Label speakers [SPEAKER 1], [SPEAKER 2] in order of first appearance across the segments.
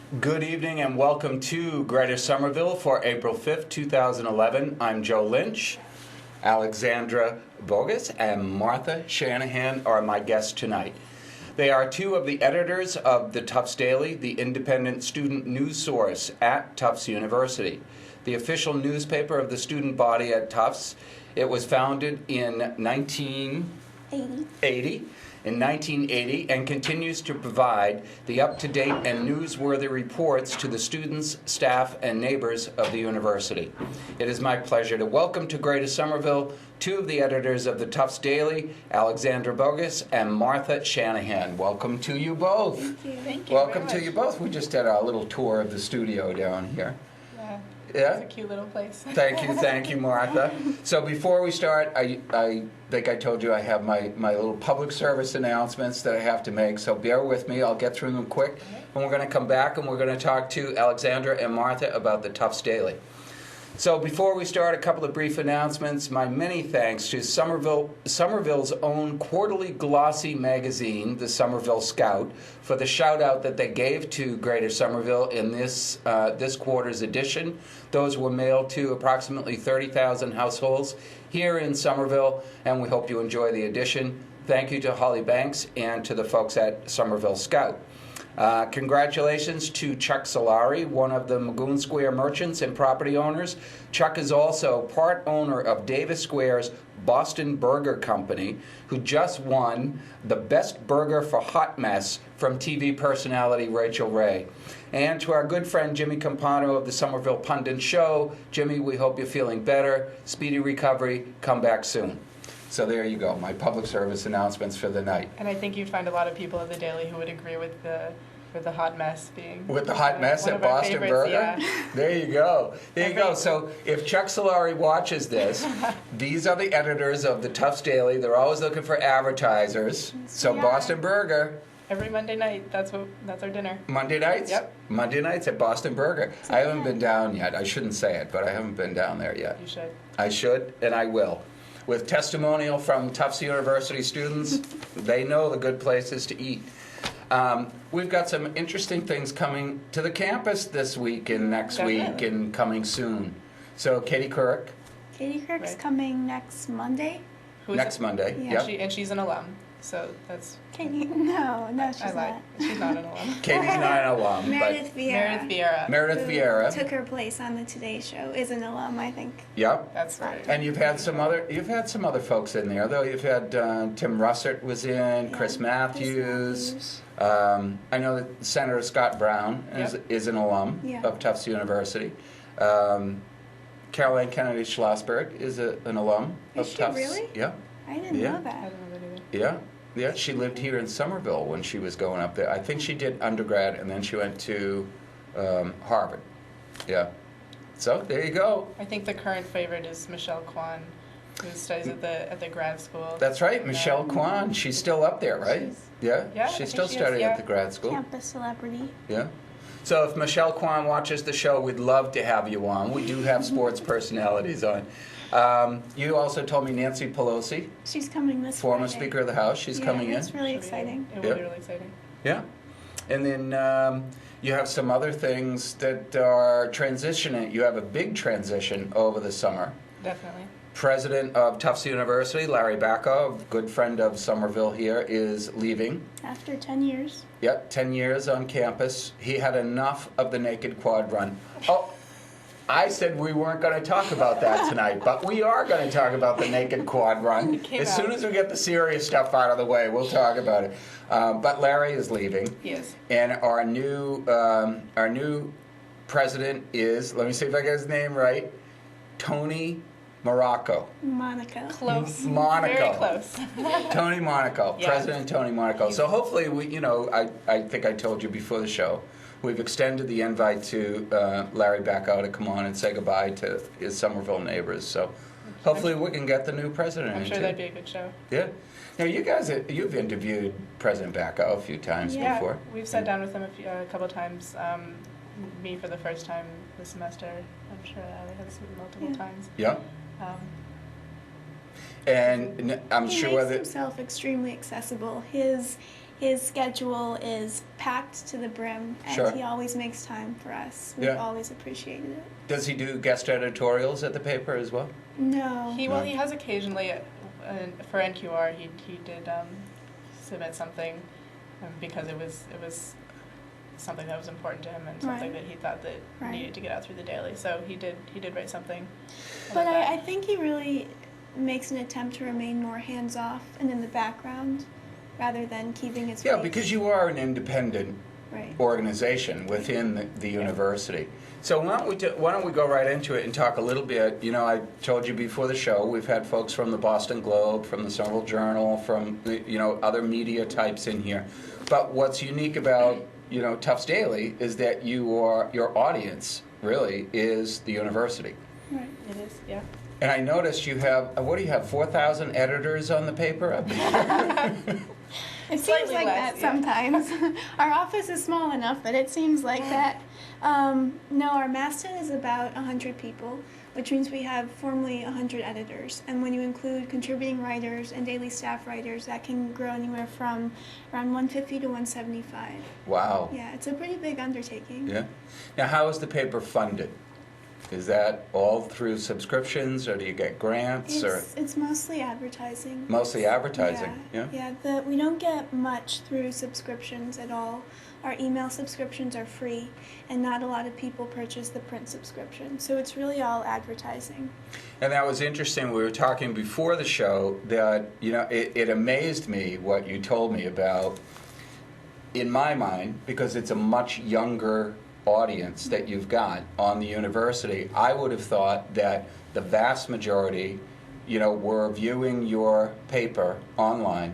[SPEAKER 1] Good evening and welcome to Greater Somerville for April 5th, 2011. I'm Joe Lynch. Alexandra Bagus and Martha Shanahan are my guests tonight. They are two of the editors of the Tufts Daily, the independent student news source at Tufts University, the official newspaper of the student body at Tufts. It was founded in 1980 and continues to provide the up-to-date and newsworthy reports to the students, staff, and neighbors of the university. It is my pleasure to welcome to Greater Somerville two of the editors of the Tufts Daily, Alexandra Bagus and Martha Shanahan. Welcome to you both.
[SPEAKER 2] Thank you.
[SPEAKER 3] Thank you.
[SPEAKER 1] Welcome to you both. We just did a little tour of the studio down here.
[SPEAKER 3] It's a cute little place.
[SPEAKER 1] Thank you, Martha. So before we start, I think I told you I have my little public service announcements that I have to make, so bear with me. I'll get through them quick, and we're going to come back and we're going to talk to Alexandra and Martha about the Tufts Daily. So before we start, a couple of brief announcements. My many thanks to Somerville's own quarterly glossy magazine, the Somerville Scout, for the shout-out that they gave to Greater Somerville in this quarter's edition. Those were mailed to approximately 30,000 households here in Somerville, and we hope you enjoy the edition. Thank you to Holly Banks and to the folks at Somerville Scout. Congratulations to Chuck Solari, one of the Magoon Square merchants and property owners. Chuck is also part owner of Davis Square's Boston Burger Company, who just won the Best Burger for Hot Mess from TV personality Rachel Ray. And to our good friend Jimmy Campano of the Somerville Pundit Show. Jimmy, we hope you're feeling better. Speedy recovery. Come back soon. So there you go, my public service announcements for the night.
[SPEAKER 3] And I think you'd find a lot of people at the Daily who would agree with the hot mess being
[SPEAKER 1] with the hot mess at Boston Burger.
[SPEAKER 3] Yeah.
[SPEAKER 1] There you go. There you go. So if Chuck Solari watches this, these are the editors of the Tufts Daily. They're always looking for advertisers. So yeah. Boston Burger.
[SPEAKER 3] Every Monday night, that's our dinner.
[SPEAKER 1] Monday nights?
[SPEAKER 3] Yep.
[SPEAKER 1] Monday nights at Boston Burger. I haven't been down yet. I shouldn't say it, but I haven't been down there yet.
[SPEAKER 3] You should.
[SPEAKER 1] I should, and I will. With testimonial from Tufts University students, they know the good places to eat. We've got some interesting things coming to the campus this week and next week and coming soon. So Katie Kirk.
[SPEAKER 2] Katie Kirk's coming next Monday.
[SPEAKER 1] Next Monday,
[SPEAKER 2] yeah.
[SPEAKER 1] Yep.
[SPEAKER 3] And she's an alum, so that's...
[SPEAKER 2] Katie, no, she's not.
[SPEAKER 3] She's not an alum.
[SPEAKER 1] Katie's not an alum.
[SPEAKER 2] Meredith Vieira.
[SPEAKER 1] Meredith Vieira.
[SPEAKER 2] Took her place on the Today Show, is an alum, I think.
[SPEAKER 1] Yep.
[SPEAKER 3] That's right.
[SPEAKER 1] And you've had some other folks in there, though. You've had Tim Russert was in, Chris Matthews. I know that Senator Scott Brown is an alum of Tufts University. Caroline Kennedy Schlossberg is an alum of Tufts.
[SPEAKER 2] Really?
[SPEAKER 1] Yeah.
[SPEAKER 2] I didn't know that.
[SPEAKER 3] I didn't know that either.
[SPEAKER 1] Yeah. Yeah, she lived here in Somerville when she was going up there. I think she did undergrad, and then she went to Harvard. Yeah. So there you go.
[SPEAKER 3] I think the current favorite is Michelle Kwan, who studies at the grad school.
[SPEAKER 1] That's right, Michelle Kwan. She's still up there, right?
[SPEAKER 3] Yeah,
[SPEAKER 1] She's still studying at the grad school.
[SPEAKER 2] Campus celebrity.
[SPEAKER 1] Yeah. So if Michelle Kwan watches the show, we'd love to have you on. We do have sports personalities on. You also told me Nancy Pelosi.
[SPEAKER 2] She's coming this
[SPEAKER 1] Former
[SPEAKER 2] Friday.
[SPEAKER 1] Speaker of the House. She's coming in.
[SPEAKER 2] It's really exciting.
[SPEAKER 3] It will be really exciting.
[SPEAKER 1] Yeah. And then you have some other things that are transitioning. You have a big transition over the summer.
[SPEAKER 3] Definitely.
[SPEAKER 1] President of Tufts University, Larry Bacow, a good friend of Somerville here, is leaving.
[SPEAKER 2] After 10 years.
[SPEAKER 1] Yep, 10 years on campus. He had enough of the naked quad run. Oh, I said we weren't going to talk about that tonight, but we are going to talk about the naked quad run. As soon as we get the serious stuff out of the way, we'll talk about it. But Larry is leaving.
[SPEAKER 3] He is.
[SPEAKER 1] And our new president is, let me see if I get his name right, Tony
[SPEAKER 2] Monaco.
[SPEAKER 3] Close.
[SPEAKER 1] Monaco.
[SPEAKER 3] Very close.
[SPEAKER 1] Tony Monaco.
[SPEAKER 3] Yeah.
[SPEAKER 1] President Tony Monaco. So hopefully, I think I told you before the show, we've extended the invite to Larry Bacow to come on and say goodbye to his Somerville neighbors. So hopefully we can get the new president in,
[SPEAKER 3] I'm sure
[SPEAKER 1] too.
[SPEAKER 3] that'd be a good show.
[SPEAKER 1] Yeah. Now, you guys, you've interviewed President Bacow a few times before.
[SPEAKER 3] Yeah, we've sat down with him a couple of times. Me for the first time this semester. I'm sure Ali has multiple times.
[SPEAKER 1] Yeah. And I'm
[SPEAKER 2] he
[SPEAKER 1] sure
[SPEAKER 2] makes
[SPEAKER 1] that
[SPEAKER 2] himself extremely accessible. His his schedule is packed to the brim, and
[SPEAKER 1] Sure.
[SPEAKER 2] he always makes time for us. We've
[SPEAKER 1] Yeah.
[SPEAKER 2] always appreciated it.
[SPEAKER 1] Does he do guest editorials at the paper as well?
[SPEAKER 2] No.
[SPEAKER 3] He has occasionally for NQR. He did submit something because it was something that was important to him and something
[SPEAKER 2] Right.
[SPEAKER 3] that he thought that
[SPEAKER 2] Right.
[SPEAKER 3] needed to get out through the daily. So he did write something.
[SPEAKER 2] But
[SPEAKER 3] about that.
[SPEAKER 2] I think he really makes an attempt to remain more hands-off and in the background rather than keeping his
[SPEAKER 1] Yeah,
[SPEAKER 2] face.
[SPEAKER 1] because you are an independent
[SPEAKER 2] Right.
[SPEAKER 1] organization within the university. So why don't we go right into it and talk a little bit. You know, I told you before the show, we've had folks from the Boston Globe, from the Somerville Journal, from other media types in here. But what's unique about Tufts Daily is that your audience really is the university.
[SPEAKER 2] Right.
[SPEAKER 3] It is, yeah.
[SPEAKER 1] And I noticed you have 4,000 editors on the paper?
[SPEAKER 2] It seems
[SPEAKER 3] Slightly
[SPEAKER 2] like
[SPEAKER 3] less,
[SPEAKER 2] that
[SPEAKER 3] yeah.
[SPEAKER 2] sometimes. Our office is small enough that it seems like that. No, our masthead is about 100 people, which means we have formally 100 editors. And when you include contributing writers and daily staff writers, that can grow anywhere from around 150 to 175.
[SPEAKER 1] Wow.
[SPEAKER 2] Yeah, it's a pretty big undertaking.
[SPEAKER 1] Yeah. Now, how is the paper funded? Is that all through subscriptions, or do you get grants, or
[SPEAKER 2] It's mostly advertising.
[SPEAKER 1] mostly advertising?
[SPEAKER 2] Yeah. We don't get much through subscriptions at all. Our email subscriptions are free, and not a lot of people purchase the print subscription. So it's really all advertising.
[SPEAKER 1] And that was interesting. We were talking before the show that it amazed me what you told me about. In my mind, because it's a much younger audience that you've got on the university, I would have thought that the vast majority, were viewing your paper online,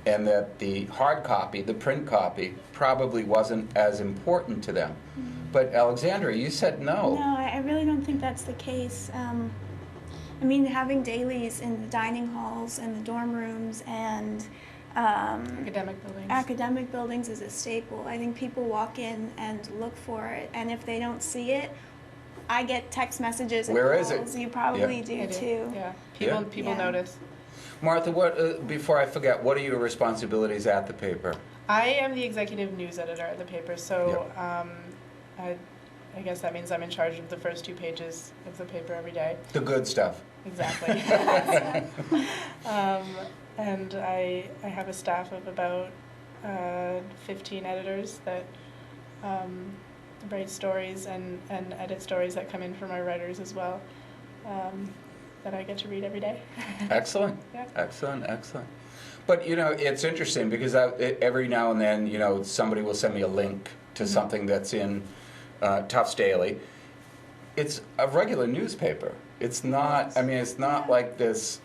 [SPEAKER 1] and that the hard copy, the print copy, probably wasn't as important to them. But Alexandra, you said no.
[SPEAKER 2] No, I really don't think that's the case. I mean, having dailies in the dining halls and the dorm rooms and
[SPEAKER 3] Academic buildings.
[SPEAKER 2] is a staple. I think people walk in and look for it, and if they don't see it, I get text messages and
[SPEAKER 1] Where is
[SPEAKER 2] calls.
[SPEAKER 1] it?
[SPEAKER 2] You probably
[SPEAKER 1] Yeah.
[SPEAKER 2] do
[SPEAKER 3] I do.
[SPEAKER 2] too.
[SPEAKER 3] Yeah. People
[SPEAKER 2] Yeah.
[SPEAKER 3] notice.
[SPEAKER 1] Martha, before I forget, what are your responsibilities at the paper?
[SPEAKER 3] I am the executive news editor at the paper, so I guess that means I'm in charge of the first 2 pages of the paper every day.
[SPEAKER 1] The good stuff.
[SPEAKER 3] Exactly. And I have a staff of about 15 editors that write stories and edit stories that come in from our writers as well, that I get to read every day.
[SPEAKER 1] Excellent.
[SPEAKER 3] Yeah.
[SPEAKER 1] Excellent. But it's interesting because every now and then, somebody will send me a link to something that's in Tufts Daily. It's a regular newspaper. It's not. I mean, it's not like this.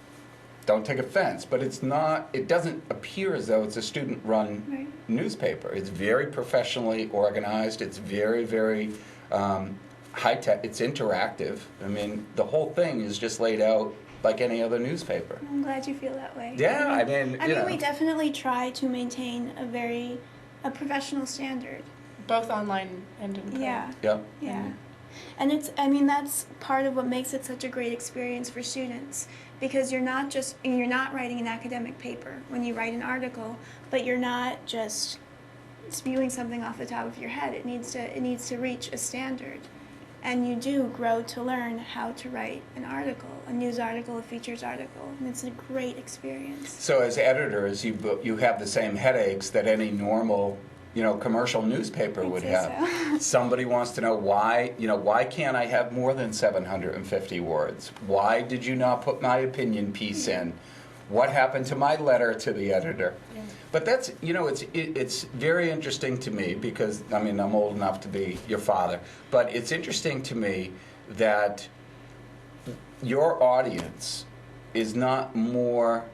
[SPEAKER 1] Don't take offense, but it's not. It doesn't appear as though it's a student-run
[SPEAKER 2] Right.
[SPEAKER 1] newspaper. It's very professionally organized. It's very, very high-tech. It's interactive. I mean, the whole thing is just laid out like any other newspaper.
[SPEAKER 2] I'm glad you feel that way.
[SPEAKER 1] Yeah, I mean,
[SPEAKER 2] we definitely try to maintain a professional standard.
[SPEAKER 3] Both online and in print.
[SPEAKER 2] Yeah.
[SPEAKER 1] Yeah.
[SPEAKER 2] Yeah. And that's part of what makes it such a great experience for students, because you're not writing an academic paper when you write an article, but you're not just spewing something off the top of your head. It needs to reach a standard. And you do grow to learn how to write an article, a news article, a features article, and it's a great experience.
[SPEAKER 1] So as editors, you have the same headaches that any normal, commercial newspaper would
[SPEAKER 2] I'd say
[SPEAKER 1] have.
[SPEAKER 2] so.
[SPEAKER 1] Somebody wants to know why can't I have more than 750 words? Why did you not put my opinion piece in? What happened to my letter to the editor?
[SPEAKER 3] Yeah.
[SPEAKER 1] But that's, it's very interesting to me because, I mean, I'm old enough to be your father, but it's interesting to me that your audience is not more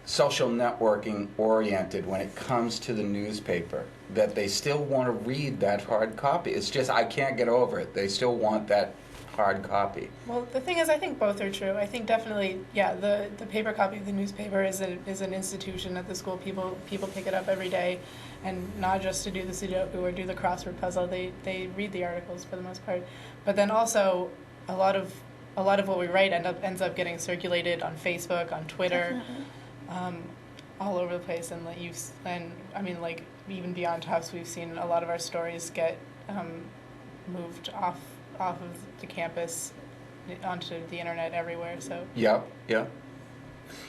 [SPEAKER 1] social networking oriented when it comes to the newspaper, that they still want to read that hard copy. It's just, I can't get over it. They still want that hard copy.
[SPEAKER 3] Well, the thing is, I think both are true. I think definitely, yeah, the paper copy of the newspaper is an institution at the school. People pick it up every day, and not just to do the Sudoku or do the crossword puzzle. They read the articles for the most part. But then also, a lot of what we write ends up getting circulated on Facebook, on Twitter.
[SPEAKER 2] Definitely.
[SPEAKER 3] all over the place, and I mean, like, even beyond Tufts, we've seen a lot of our stories get moved off of the campus onto the internet everywhere. So
[SPEAKER 1] Yeah, yeah.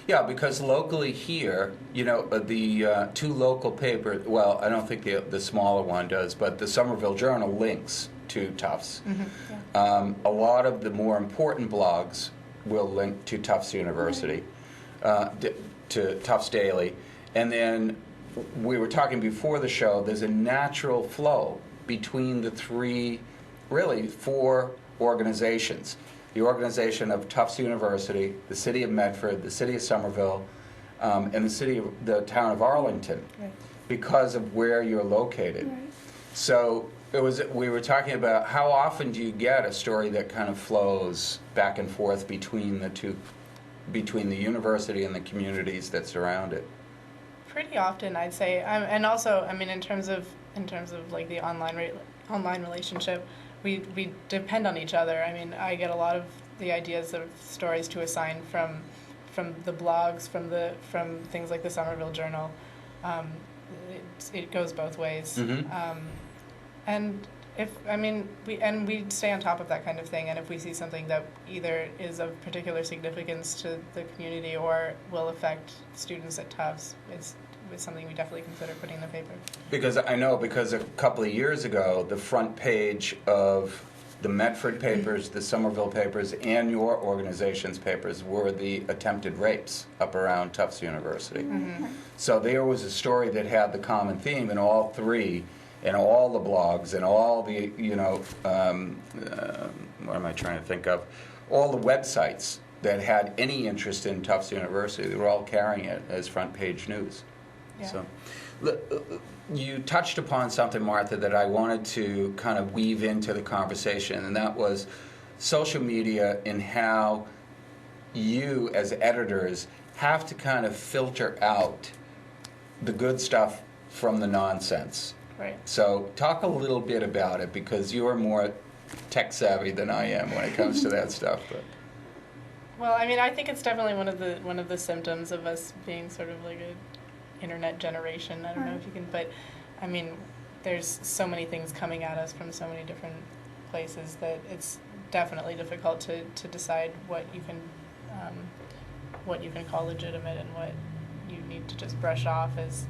[SPEAKER 1] Yeah, because locally here, the two local papers, well, I don't think the smaller one does, but the Somerville Journal links to Tufts.
[SPEAKER 3] yeah.
[SPEAKER 1] A lot of the more important blogs will link to Tufts University, to Tufts Daily. And then we were talking before the show, there's a natural flow between the four organizations. The organization of Tufts University, the City of Medford, the City of Somerville, and the town of Arlington,
[SPEAKER 3] Right.
[SPEAKER 1] because of where you're located.
[SPEAKER 2] Right.
[SPEAKER 1] So we were talking about how often do you get a story that kind of flows back and forth between the university and the communities that surround it.
[SPEAKER 3] Pretty often, I'd say, and also, I mean, in terms of like the online relationship, we depend on each other. I mean, I get a lot of the ideas of stories to assign from the blogs, from things like the Somerville Journal. It goes both ways.
[SPEAKER 1] Mm-hmm.
[SPEAKER 3] And we stay on top of that kind of thing, and if we see something that either is of particular significance to the community or will affect students at Tufts, it's something we definitely consider putting in the paper.
[SPEAKER 1] Because a couple of years ago, the front page of the Medford papers, the Somerville papers, and your organization's papers were the attempted rapes up around Tufts University.
[SPEAKER 3] Mm-hmm.
[SPEAKER 1] So there was a story that had the common theme in all three, and all the blogs, and all the, what am I trying to think of? All the websites that had any interest in Tufts University, they were all carrying it as front page news.
[SPEAKER 3] Yeah.
[SPEAKER 1] So, you touched upon something, Martha, that I wanted to kind of weave into the conversation, and that was social media and how you, as editors, have to kind of filter out the good stuff from the nonsense.
[SPEAKER 3] Right.
[SPEAKER 1] So talk a little bit about it, because you're more tech savvy than I am when it comes to that stuff. But.
[SPEAKER 3] Well, I mean, I think it's definitely one of the symptoms of us being sort of like a internet generation. I don't know if you can, but I mean, there's so many things coming at us from so many different places that it's definitely difficult to decide what you can call legitimate and what you need to just brush off as.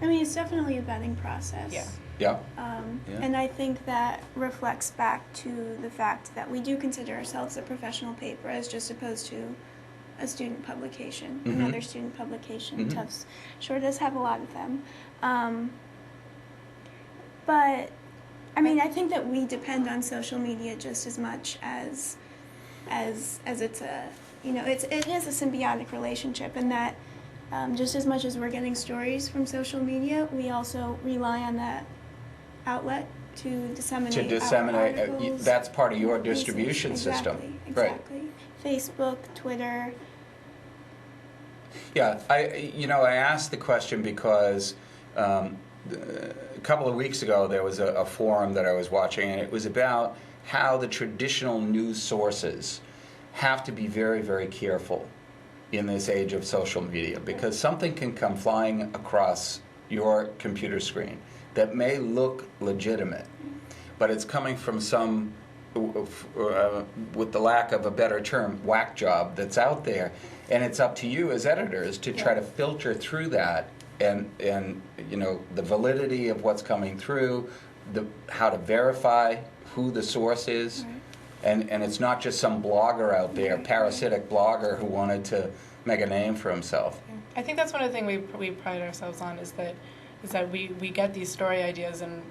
[SPEAKER 2] I mean, it's definitely a vetting process.
[SPEAKER 3] Yeah.
[SPEAKER 1] Yeah. Yeah.
[SPEAKER 2] And I think that reflects back to the fact that we do consider ourselves a professional paper as just opposed to a student publication,
[SPEAKER 1] Mm-hmm.
[SPEAKER 2] another student publication.
[SPEAKER 1] Mm-hmm.
[SPEAKER 2] Tufts sure does have a lot of them. But, I mean, I think that we depend on social media just as much as it's a, it is a symbiotic relationship, and that just as much as we're getting stories from social media, we also rely on that outlet to disseminate our articles.
[SPEAKER 1] That's part of your distribution system.
[SPEAKER 2] Exactly. Facebook, Twitter.
[SPEAKER 1] Yeah, I asked the question because a couple of weeks ago there was a forum that I was watching, and it was about how the traditional news sources have to be very, very careful in this age of social media, because something can come flying across your computer screen that may look legitimate, but it's coming from some, with the lack of a better term, whack job that's out there, and it's up to you as editors to try to filter through that and the validity of what's coming through, how to verify who the source is.
[SPEAKER 2] Right.
[SPEAKER 1] And it's not just some blogger out there, parasitic blogger who wanted to make a name for himself.
[SPEAKER 3] I think that's one of the things we pride ourselves on is that we get these story ideas, and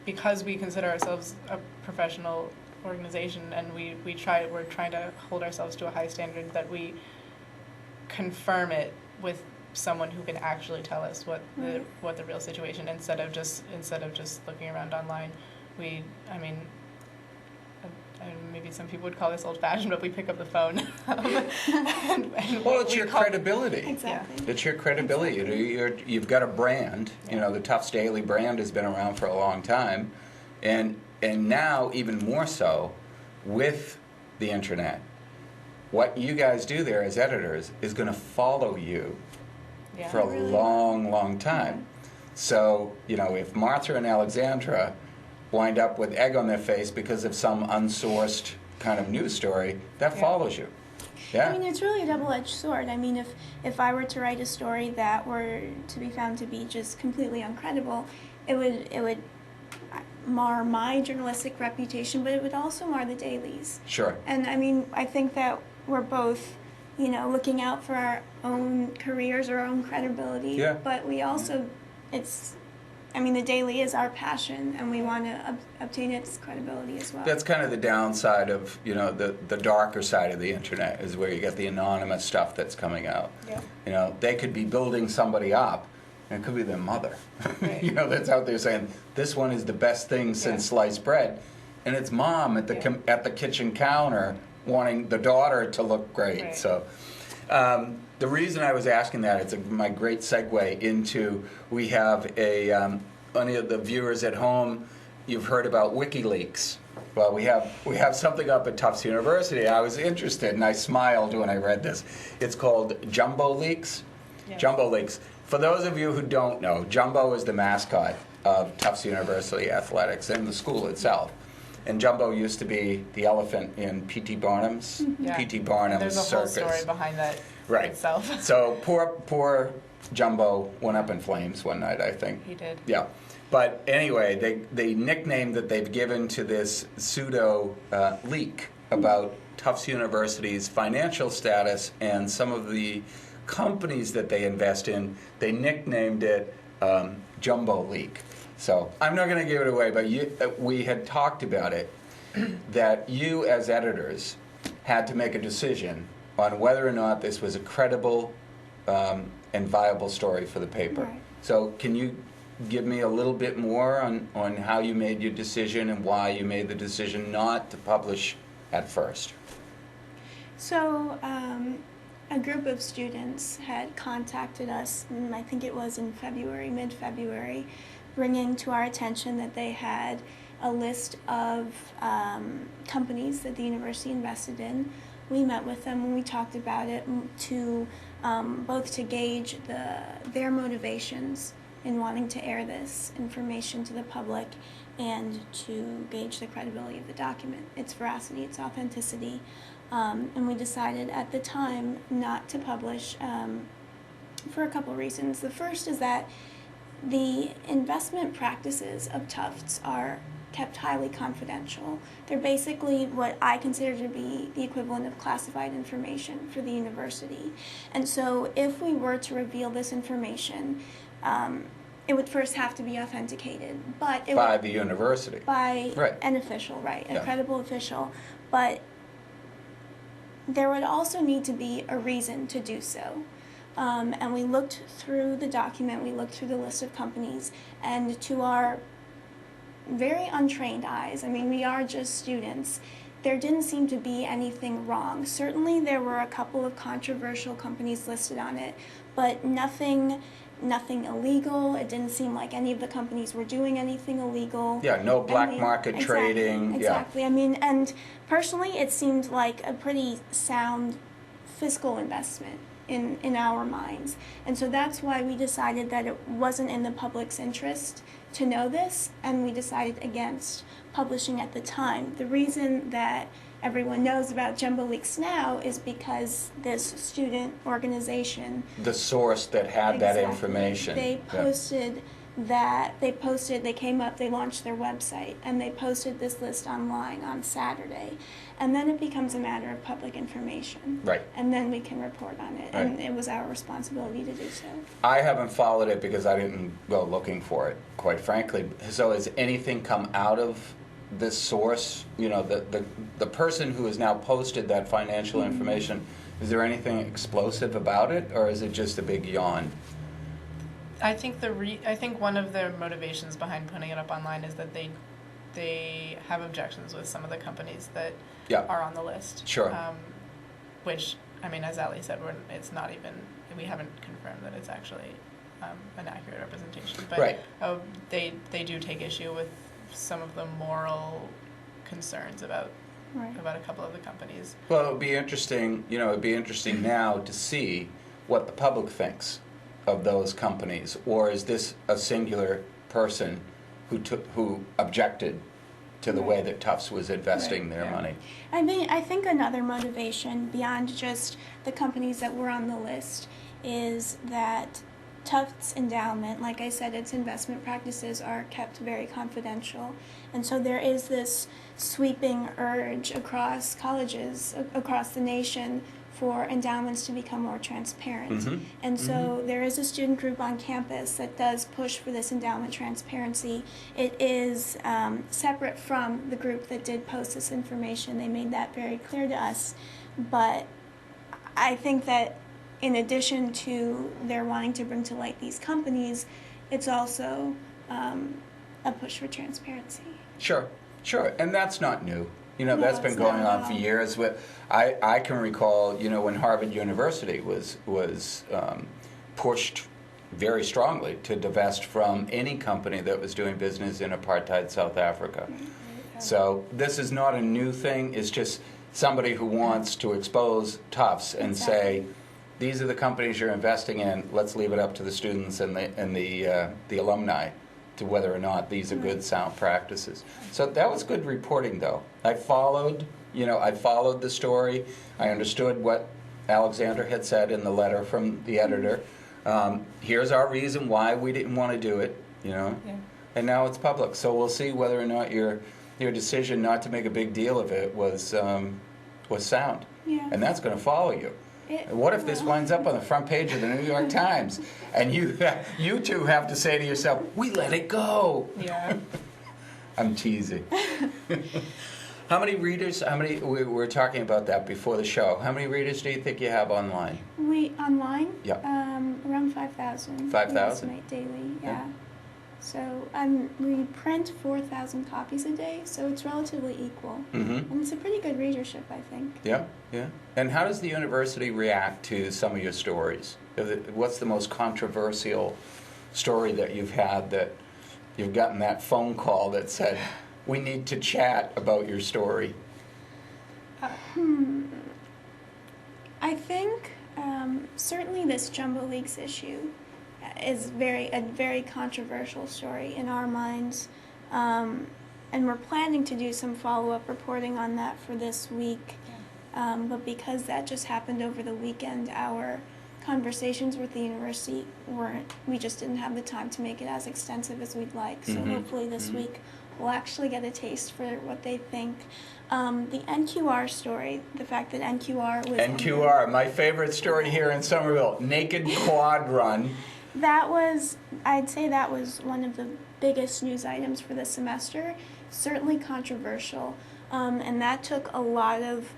[SPEAKER 3] because we consider ourselves a professional organization, and we're trying to hold ourselves to a high standard, that we confirm it with someone who can actually tell us what the real situation, instead of just looking around online. Maybe some people would call this old-fashioned, but we pick up the phone.
[SPEAKER 1] Well, it's your credibility.
[SPEAKER 2] Exactly.
[SPEAKER 1] It's your credibility.
[SPEAKER 2] Exactly.
[SPEAKER 1] You've got a brand.
[SPEAKER 3] Yeah.
[SPEAKER 1] The Tufts Daily brand has been around for a long time, and now even more so with the internet. what you guys do there as editors is going to follow you
[SPEAKER 3] Yeah.
[SPEAKER 1] for a
[SPEAKER 2] Really?
[SPEAKER 1] long, long time. So, if Martha and Alexandra wind up with egg on their face because of some unsourced kind of news story, that
[SPEAKER 3] Yeah.
[SPEAKER 1] follows you. Yeah.
[SPEAKER 2] I mean, it's really a double-edged sword. I mean, if I were to write a story that were to be found to be just completely uncredible, it would mar my journalistic reputation, but it would also mar the dailies.
[SPEAKER 1] Sure.
[SPEAKER 2] And I mean, I think that we're both, looking out for our own careers or our own credibility.
[SPEAKER 1] Yeah.
[SPEAKER 2] But we also, the Daily is our passion, and we want to obtain its credibility as well.
[SPEAKER 1] That's kind of the downside of, the darker side of the internet is where you get the anonymous stuff that's coming out.
[SPEAKER 3] Yeah.
[SPEAKER 1] They could be building somebody up, and it could be their mother.
[SPEAKER 3] Right.
[SPEAKER 1] That's out there saying, this one is the best thing since sliced bread. And it's mom at the kitchen counter wanting the daughter to look great.
[SPEAKER 3] Right.
[SPEAKER 1] So the reason I was asking that, it's my great segue into, we have any of the viewers at home, you've heard about WikiLeaks. Well, we have something up at Tufts University. I was interested, and I smiled when I read this. It's called Jumbo Leaks.
[SPEAKER 3] Yeah.
[SPEAKER 1] Jumbo Leaks. For those of you who don't know, Jumbo is the mascot of Tufts University athletics and the school itself. And Jumbo used to be the elephant in P.T. Barnum's
[SPEAKER 3] Yeah.
[SPEAKER 1] P.T. Barnum's
[SPEAKER 3] There's a whole
[SPEAKER 1] circus.
[SPEAKER 3] story behind that
[SPEAKER 1] Right.
[SPEAKER 3] itself.
[SPEAKER 1] So poor Jumbo went up in flames one night, I think.
[SPEAKER 3] He did.
[SPEAKER 1] Yeah. But anyway, the nickname that they've given to this pseudo leak about Tufts University's financial status and some of the companies that they invest in, they nicknamed it Jumbo Leak. So I'm not going to give it away, but we had talked about it, that you as editors had to make a decision on whether or not this was a credible and viable story for the paper.
[SPEAKER 2] Right.
[SPEAKER 1] So can you give me a little bit more on how you made your decision and why you made the decision not to publish at first?
[SPEAKER 2] So, a group of students had contacted us, and I think it was in mid-February, bringing to our attention that they had a list of companies that the university invested in. We met with them and we talked about it to both to gauge their motivations in wanting to air this information to the public and to gauge the credibility of the document, its veracity, its authenticity. And we decided at the time not to publish for a couple reasons. The first is that the investment practices of Tufts are kept highly confidential. They're basically what I consider to be the equivalent of classified information for the university. And so if we were to reveal this information, it would first have to be authenticated. But it
[SPEAKER 1] By
[SPEAKER 2] would,
[SPEAKER 1] the university.
[SPEAKER 2] by
[SPEAKER 1] Right.
[SPEAKER 2] an official, right, a
[SPEAKER 1] Yeah.
[SPEAKER 2] credible official. But there would also need to be a reason to do so. And we looked through the document, we looked through the list of companies, and to our very untrained eyes, I mean, we are just students, there didn't seem to be anything wrong. Certainly there were a couple of controversial companies listed on it, but nothing illegal. It didn't seem like any of the companies were doing anything illegal.
[SPEAKER 1] Yeah, no black
[SPEAKER 2] I mean,
[SPEAKER 1] market trading.
[SPEAKER 2] Exactly. I mean, and personally, it seemed like a pretty sound fiscal investment in our minds. And so that's why we decided that it wasn't in the public's interest to know this, and we decided against publishing at the time. The reason that everyone knows about Jumbo Leaks now is because this student organization,
[SPEAKER 1] Yeah. The source that had that
[SPEAKER 2] Exactly.
[SPEAKER 1] information.
[SPEAKER 2] They
[SPEAKER 1] Yeah.
[SPEAKER 2] posted they came up, they launched their website, and they posted this list online on Saturday. And then it becomes a matter of public information.
[SPEAKER 1] Right.
[SPEAKER 2] And then we can report on it.
[SPEAKER 1] Right.
[SPEAKER 2] And it was our responsibility to do so.
[SPEAKER 1] I haven't followed it because I didn't go looking for it, quite frankly. So has anything come out of this source? The person who has now posted that financial information, is there anything explosive about it, or is it just a big yawn?
[SPEAKER 3] I think one of their motivations behind putting it up online is that they have objections with some of the companies that
[SPEAKER 1] Yeah.
[SPEAKER 3] are on the list.
[SPEAKER 1] Sure.
[SPEAKER 3] Which, I mean, as Ali said, we haven't confirmed that it's actually an accurate representation. But
[SPEAKER 1] Right.
[SPEAKER 3] they do take issue with some of the moral concerns about
[SPEAKER 2] Right.
[SPEAKER 3] about a couple of the companies.
[SPEAKER 1] Well, it would be interesting, it'd be interesting now to see what the public thinks of those companies, or is this a singular person who objected to the way that Tufts was investing their
[SPEAKER 3] yeah.
[SPEAKER 1] money?
[SPEAKER 2] I think another motivation beyond just the companies that were on the list is that Tufts Endowment, like I said, its investment practices are kept very confidential. And so there is this sweeping urge across colleges, across the nation, for endowments to become more transparent.
[SPEAKER 1] Mm-hmm.
[SPEAKER 2] And so there is a student group on campus that does push for this endowment transparency. It is separate from the group that did post this information. They made that very clear to us. But I think that in addition to their wanting to bring to light these companies, it's also a push for transparency.
[SPEAKER 1] Sure, and that's not new.
[SPEAKER 2] No,
[SPEAKER 1] That's been
[SPEAKER 2] it's
[SPEAKER 1] going
[SPEAKER 2] not
[SPEAKER 1] on
[SPEAKER 2] at
[SPEAKER 1] for
[SPEAKER 2] all.
[SPEAKER 1] years. I can recall, when Harvard University was pushed very strongly to divest from any company that was doing business in apartheid South Africa. So this is not a new thing. It's just somebody who wants to expose Tufts and say, these are the companies you're investing in. Let's leave it up to the students and the alumni to whether or not these are good, sound practices. So that was good reporting, though. I followed the story. I understood what Alexandra had said in the letter from the editor. Here's our reason why we didn't want to do it,
[SPEAKER 3] Yeah.
[SPEAKER 1] and now it's public. So we'll see whether or not your decision not to make a big deal of it was sound.
[SPEAKER 2] Yeah.
[SPEAKER 1] And that's going to follow you. What if this winds up on the front page of the New York Times, and you two have to say to yourself, "We let it go."
[SPEAKER 3] Yeah.
[SPEAKER 1] I'm teasing. How many readers? We were talking about that before the show. How many readers do you think you have online?
[SPEAKER 2] We online?
[SPEAKER 1] Yeah.
[SPEAKER 2] Around 5,000.
[SPEAKER 1] 5,000?
[SPEAKER 2] We estimate daily, yeah. So we print 4,000 copies a day, so it's relatively equal.
[SPEAKER 1] Mm-hmm.
[SPEAKER 2] And it's a pretty good readership, I think.
[SPEAKER 1] Yeah. And how does the university react to some of your stories? What's the most controversial story that you've had that you've gotten that phone call that said, "We need to chat about your story"?
[SPEAKER 2] I think certainly this Jumbo Leaks issue is a very controversial story in our minds, and we're planning to do some follow-up reporting on that for this week. But because that just happened over the weekend, our conversations with the university we just didn't have the time to make it as extensive as we'd like. So hopefully this week we'll actually get a taste for what they think. The NQR story, the fact that NQR was...
[SPEAKER 1] NQR, my favorite story here in Somerville, naked quad run.
[SPEAKER 2] I'd say that was one of the biggest news items for this semester. Certainly controversial, and that took a lot of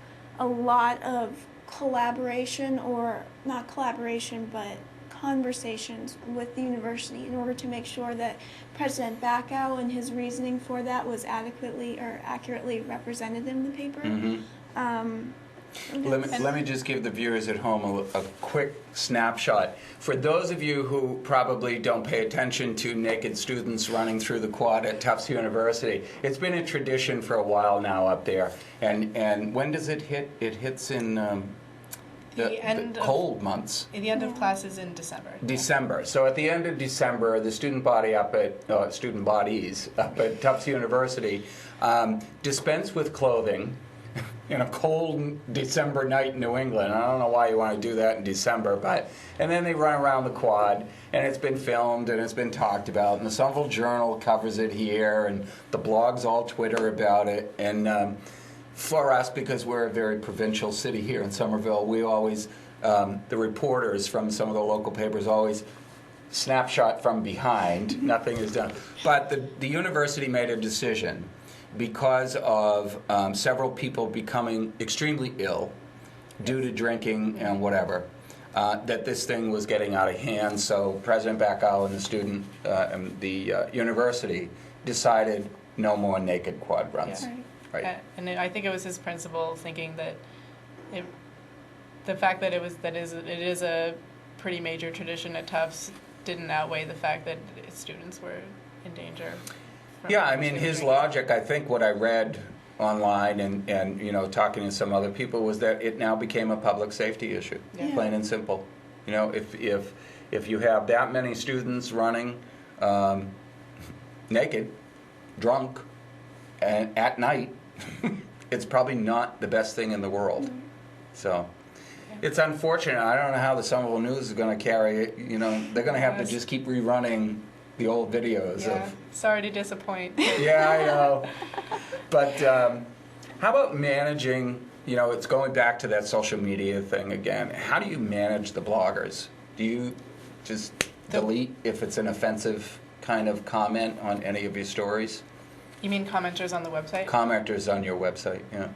[SPEAKER 2] collaboration, or not collaboration, but conversations with the university in order to make sure that President Bacow and his reasoning for that was adequately or accurately represented in the paper.
[SPEAKER 1] Let me just give the viewers at home a quick snapshot. For those of you who probably don't pay attention to naked students running through the quad at Tufts University, it's been a tradition for a while now up there. And when does it hit? It hits in the cold months.
[SPEAKER 3] The end of class is in December.
[SPEAKER 1] December. So at the end of December, the student bodies up at Tufts University dispense with clothing in a cold December night in New England. I don't know why you want to do that in December, and then they run around the quad, and it's been filmed and it's been talked about, and the Somerville Journal covers it here, and the blogs all Twitter about it, and for us, because we're a very provincial city here in Somerville, we always, the reporters from some of the local papers always snapshot from behind. Nothing is done. But the university made a decision because of several people becoming extremely ill due to drinking and whatever, that this thing was getting out of hand. So President Bacow and the student and the university decided no more naked quad runs.
[SPEAKER 3] Yeah.
[SPEAKER 1] Right.
[SPEAKER 3] And I think it was his principle, thinking that the fact that it is a pretty major tradition at Tufts didn't outweigh the fact that its students were in danger.
[SPEAKER 1] Yeah, I mean, his logic, I think what I read online and you know, talking to some other people was that it now became a public safety issue,
[SPEAKER 2] Yeah.
[SPEAKER 1] plain and simple. You know, if you have that many students running naked, drunk, and at night, it's probably not the best thing in the world. So it's unfortunate. I don't know how the Somerville News is going to carry it. You know, they're going to have to just keep rerunning the old videos
[SPEAKER 3] Yeah.
[SPEAKER 1] of.
[SPEAKER 3] Sorry to disappoint.
[SPEAKER 1] Yeah, I know. But how about managing? You know, it's going back to that social media thing again. How do you manage the bloggers? Do you just delete if it's an offensive kind of comment on any of your stories?
[SPEAKER 3] You mean commenters on the website?
[SPEAKER 1] Commenters on your website, yeah.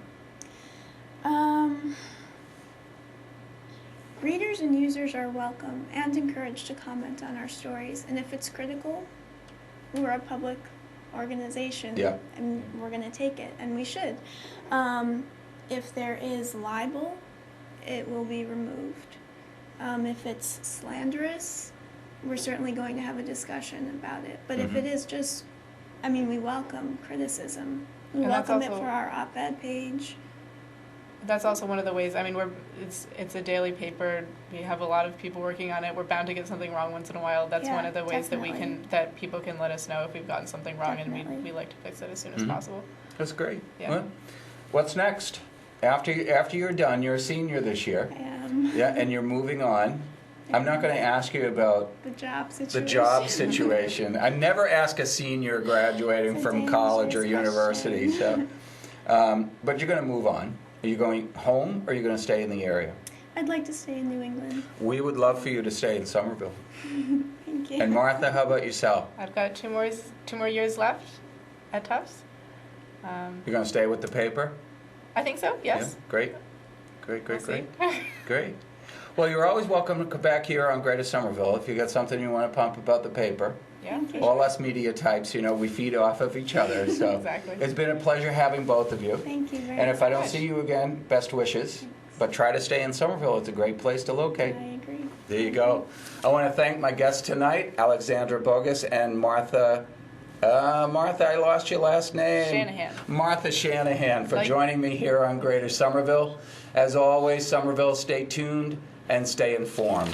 [SPEAKER 2] Readers and users are welcome and encouraged to comment on our stories, and if it's critical, we're a public organization,
[SPEAKER 1] Yeah.
[SPEAKER 2] and we're going to take it, and we should. If there is libel, it will be removed. If it's slanderous, we're certainly going to have a discussion about it. But if it is just, I mean, we welcome criticism. We
[SPEAKER 3] And that's
[SPEAKER 2] welcome it
[SPEAKER 3] also-
[SPEAKER 2] for our op-ed page.
[SPEAKER 3] That's also one of the ways. I mean, it's a daily paper. We have a lot of people working on it. We're bound to get something wrong once in a while. That's
[SPEAKER 2] Yeah,
[SPEAKER 3] one of the ways
[SPEAKER 2] definitely.
[SPEAKER 3] that people can let us know if we've gotten something wrong,
[SPEAKER 2] Definitely.
[SPEAKER 3] and we like to fix it as soon as possible.
[SPEAKER 1] That's great.
[SPEAKER 3] Yeah.
[SPEAKER 1] Well, what's next? After you're done, you're a senior this year.
[SPEAKER 2] I am.
[SPEAKER 1] Yeah, and you're moving on. I'm not going to ask you about
[SPEAKER 2] The job situation.
[SPEAKER 1] the job situation. I never ask a senior graduating
[SPEAKER 2] It's a
[SPEAKER 1] from college or
[SPEAKER 2] dangerous
[SPEAKER 1] university.
[SPEAKER 2] question.
[SPEAKER 1] So, but you're going to move on. Are you going home or are you going to stay in the area?
[SPEAKER 2] I'd like to stay in New England.
[SPEAKER 1] We would love for you to stay in Somerville.
[SPEAKER 2] Thank you.
[SPEAKER 1] And Martha, how about yourself?
[SPEAKER 3] I've got two more years left at Tufts.
[SPEAKER 1] You're going to stay with the paper?
[SPEAKER 3] I think so. Yes.
[SPEAKER 1] Yeah, great. Great.
[SPEAKER 3] We'll see.
[SPEAKER 1] Great. Well, you're always welcome to come back here on Greater Somerville if you got something you want to pump about the paper.
[SPEAKER 3] Yeah.
[SPEAKER 2] Thank you.
[SPEAKER 1] All us media types, you know, we feed off of each other. So
[SPEAKER 3] Exactly.
[SPEAKER 1] It's been a pleasure having both of you.
[SPEAKER 2] Thank you very
[SPEAKER 1] And if I don't
[SPEAKER 3] much.
[SPEAKER 1] see you again, best wishes. But try to stay in Somerville. It's a great place to locate.
[SPEAKER 2] I agree.
[SPEAKER 1] There you go. I want to thank my guests tonight, Alexandra Bagus and Martha. Martha, I lost your last name.
[SPEAKER 3] Shanahan.
[SPEAKER 1] Martha Shanahan for
[SPEAKER 3] Like-
[SPEAKER 1] joining me here on Greater Somerville. As always, Somerville, stay tuned and stay informed.